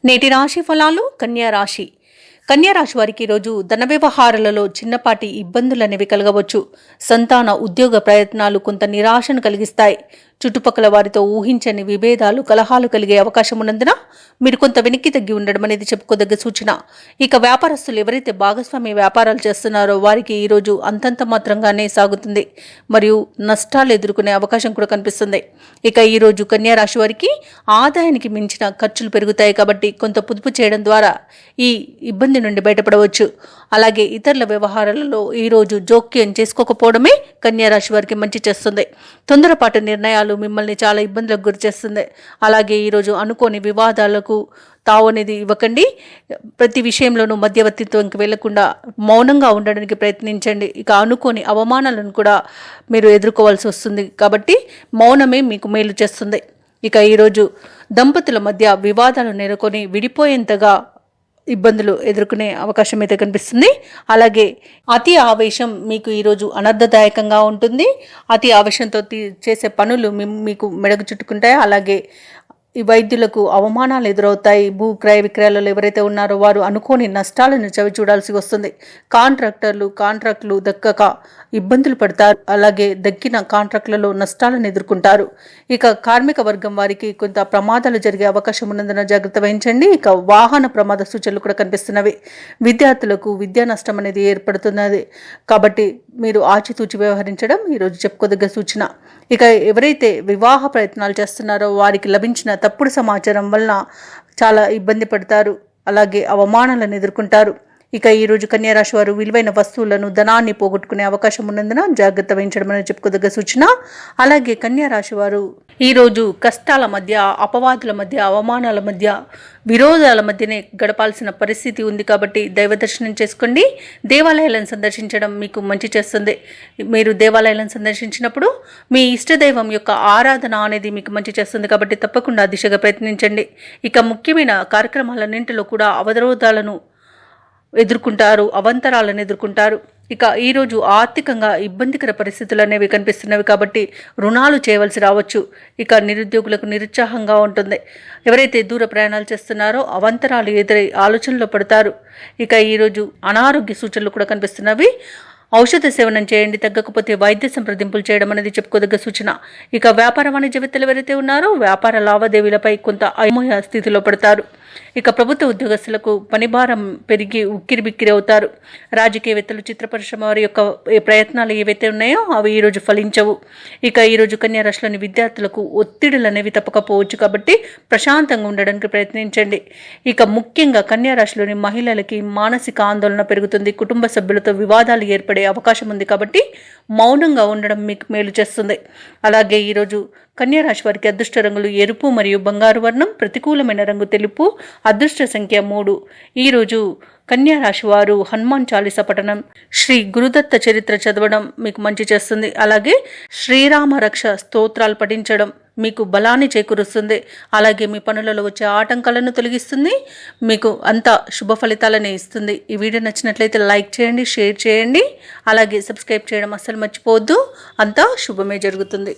నేటి రాశి ఫలాలు. కన్యా రాశి. కన్యా రాశి వారికి ఈరోజు ధన వ్యవహారాలలో చిన్నపాటి ఇబ్బందులు అనేవి కలగవచ్చు. సంతాన ఉద్యోగ ప్రయత్నాలు కొంత నిరాశను కలిగిస్తాయి. చుట్టుపక్కల వారితో ఊహించని విభేదాలు, కలహాలు కలిగే అవకాశం ఉన్నందున మీరు కొంత వెనక్కి తగ్గి ఉండడం అనేది చెప్పుకోదగ్గ సూచన. ఇక వ్యాపారస్తులు ఎవరైతే భాగస్వామి వ్యాపారాలు చేస్తున్నారో వారికి ఈరోజు అంతంత మాత్రంగానే సాగుతుంది మరియు నష్టాలు ఎదుర్కొనే అవకాశం కూడా కనిపిస్తుంది. ఇక ఈరోజు కన్యా రాశి వారికి ఆదాయానికి మించిన ఖర్చులు పెరుగుతాయి కాబట్టి కొంత పొదుపు చేయడం ద్వారా ఈ ఇబ్బంది నుండి బయటపడవచ్చు. అలాగే ఇతరుల వ్యవహారాలలో ఈరోజు జోక్యం చేసుకోకపోవడమే కన్యా రాశి వారికి మంచి చేస్తుంది. తొందరపాటు నిర్ణయాలు మిమ్మల్ని చాలా ఇబ్బందులకు గురి చేస్తుంది. అలాగే ఈరోజు అనుకోని వివాదాలకు తావు అనేది ఇవ్వకండి. ప్రతి విషయంలోనూ మధ్యవర్తిత్వంకి వెళ్లకుండా మౌనంగా ఉండడానికి ప్రయత్నించండి. ఇక అనుకోని అవమానాలను కూడా మీరు ఎదుర్కోవాల్సి వస్తుంది కాబట్టి మౌనమే మీకు మేలు చేస్తుంది. ఇక ఈరోజు దంపతుల మధ్య వివాదాలు నెలకొని విడిపోయేంతగా ఇబ్బందులు ఎదుర్కొనే అవకాశం అయితే కనిపిస్తుంది. అలాగే అతి ఆవేశం మీకు ఈరోజు అనర్థదాయకంగా ఉంటుంది. అతి ఆవేశంతో చేసే పనులు మీకు మెడకు చుట్టుకుంటాయి. అలాగే ఈ వైద్యులకు అవమానాలు ఎదురవుతాయి. భూ క్రయ విక్రయాలలో ఎవరైతే ఉన్నారో వారు అనుకోని నష్టాలను చవి చూడాల్సి వస్తుంది. కాంట్రాక్టులు దక్కక ఇబ్బందులు పడతారు. అలాగే దక్కిన కాంట్రాక్టులలో నష్టాలను ఎదుర్కొంటారు. ఇక కార్మిక వర్గం వారికి కొంత ప్రమాదాలు జరిగే అవకాశం ఉన్నందున జాగ్రత్త వహించండి. ఇక వాహన ప్రమాద సూచనలు కూడా కనిపిస్తున్నవి. విద్యార్థులకు విద్యా నష్టం అనేది ఏర్పడుతున్నది కాబట్టి మీరు ఆచితూచి వ్యవహరించడం ఈరోజు చెప్పుకోదగ్గ సూచన. ఇక ఎవరైతే వివాహ ప్రయత్నాలు చేస్తున్నారో వారికి లభించిన తప్పుడు సమాచారం వలన చాలా ఇబ్బంది పడతారు. అలాగే అవమానాలను ఎదుర్కొంటారు. ఇక ఈరోజు కన్యా రాశి వారు విలువైన వస్తువులను, ధనాన్ని పోగొట్టుకునే అవకాశం ఉన్నందున జాగ్రత్త వహించడం అనేది చెప్పుకోదగ్గ సూచన. అలాగే కన్యా రాశి వారు ఈరోజు కష్టాల మధ్య, అపవాదుల మధ్య, అవమానాల మధ్య, విరోధాల మధ్యనే గడపాల్సిన పరిస్థితి ఉంది కాబట్టి దైవ దర్శనం చేసుకోండి. దేవాలయాలను సందర్శించడం మీకు మంచి చేస్తుంది. మీరు దేవాలయాలను సందర్శించినప్పుడు మీ ఇష్టదైవం యొక్క ఆరాధన అనేది మీకు మంచి చేస్తుంది కాబట్టి తప్పకుండా దిశగా ప్రయత్నించండి. ఇక ముఖ్యమైన కార్యక్రమాలన్నింటిలో కూడా అవరోధాలను ఎదుర్కొంటారు, అవంతరాలను ఎదుర్కొంటారు. ఇక ఈరోజు ఆర్థికంగా ఇబ్బందికర పరిస్థితులు అనేవి కనిపిస్తున్నవి కాబట్టి రుణాలు చేయవలసి రావచ్చు. ఇక నిరుద్యోగులకు నిరుత్సాహంగా ఉంటుంది. ఎవరైతే దూర ప్రయాణాలు చేస్తున్నారో అవంతరాలు ఎదురై ఆలోచనలో పడతారు. ఇక ఈరోజు అనారోగ్య సూచనలు కూడా కనిపిస్తున్నవి. ఔషధ సేవనం చేయండి. తగ్గకపోతే వైద్య సంప్రదింపులు చేయడం అనేది చెప్పుకోదగ్గ సూచన. ఇక వ్యాపార వాణిజ్యవేత్తలు ఎవరైతే ఉన్నారో వ్యాపార లావాదేవీలపై కొంత అయోమయ స్థితిలో పడతారు. ఇక ప్రభుత్వ ఉద్యోగస్తులకు పనిభారం పెరిగి ఉక్కిరిబిక్కిరి అవుతారు. రాజకీయవేత్తలు, చిత్ర పరిశ్రమ వారి యొక్క ప్రయత్నాలు ఏవైతే ఉన్నాయో అవి ఈరోజు ఫలించవు. ఇక ఈరోజు కన్యా రాశిలోని విద్యార్థులకు ఒత్తిడులు అనేవి తప్పకపోవచ్చు కాబట్టి ప్రశాంతంగా ఉండడానికి ప్రయత్నించండి. ఇక ముఖ్యంగా కన్యా రాశిలోని మహిళలకి మానసిక ఆందోళన పెరుగుతుంది. కుటుంబ సభ్యులతో వివాదాలు ఏర్పడే అవకాశం ఉంది కాబట్టి మౌనంగా ఉండడం మీకు మేలు చేస్తుంది. అలాగే ఈరోజు కన్యా రాశి వారికి అదృష్ట రంగులు ఎరుపు మరియు బంగారు వర్ణం, ప్రతికూలమైన రంగు తెలుపు, అదృష్ట సంఖ్య 3. ఈరోజు కన్యా రాశి వారు హనుమాన్ చాలీసా పఠనం, శ్రీ గురుదత్త చరిత్ర చదవడం మీకు మంచి చేస్తుంది. అలాగే శ్రీరామ రక్ష స్తోత్రాలు పఠించడం మీకు బలాన్ని చేకూరుస్తుంది. అలాగే మీ పనులలో వచ్చే ఆటంకాలను తొలగిస్తుంది. మీకు అంత శుభ ఫలితాలనే ఇస్తుంది. ఈ వీడియో నచ్చినట్లయితే లైక్ చేయండి, షేర్ చేయండి. అలాగే సబ్స్క్రైబ్ చేయడం అస్సలు మర్చిపోవద్దు. అంతా శుభమే జరుగుతుంది.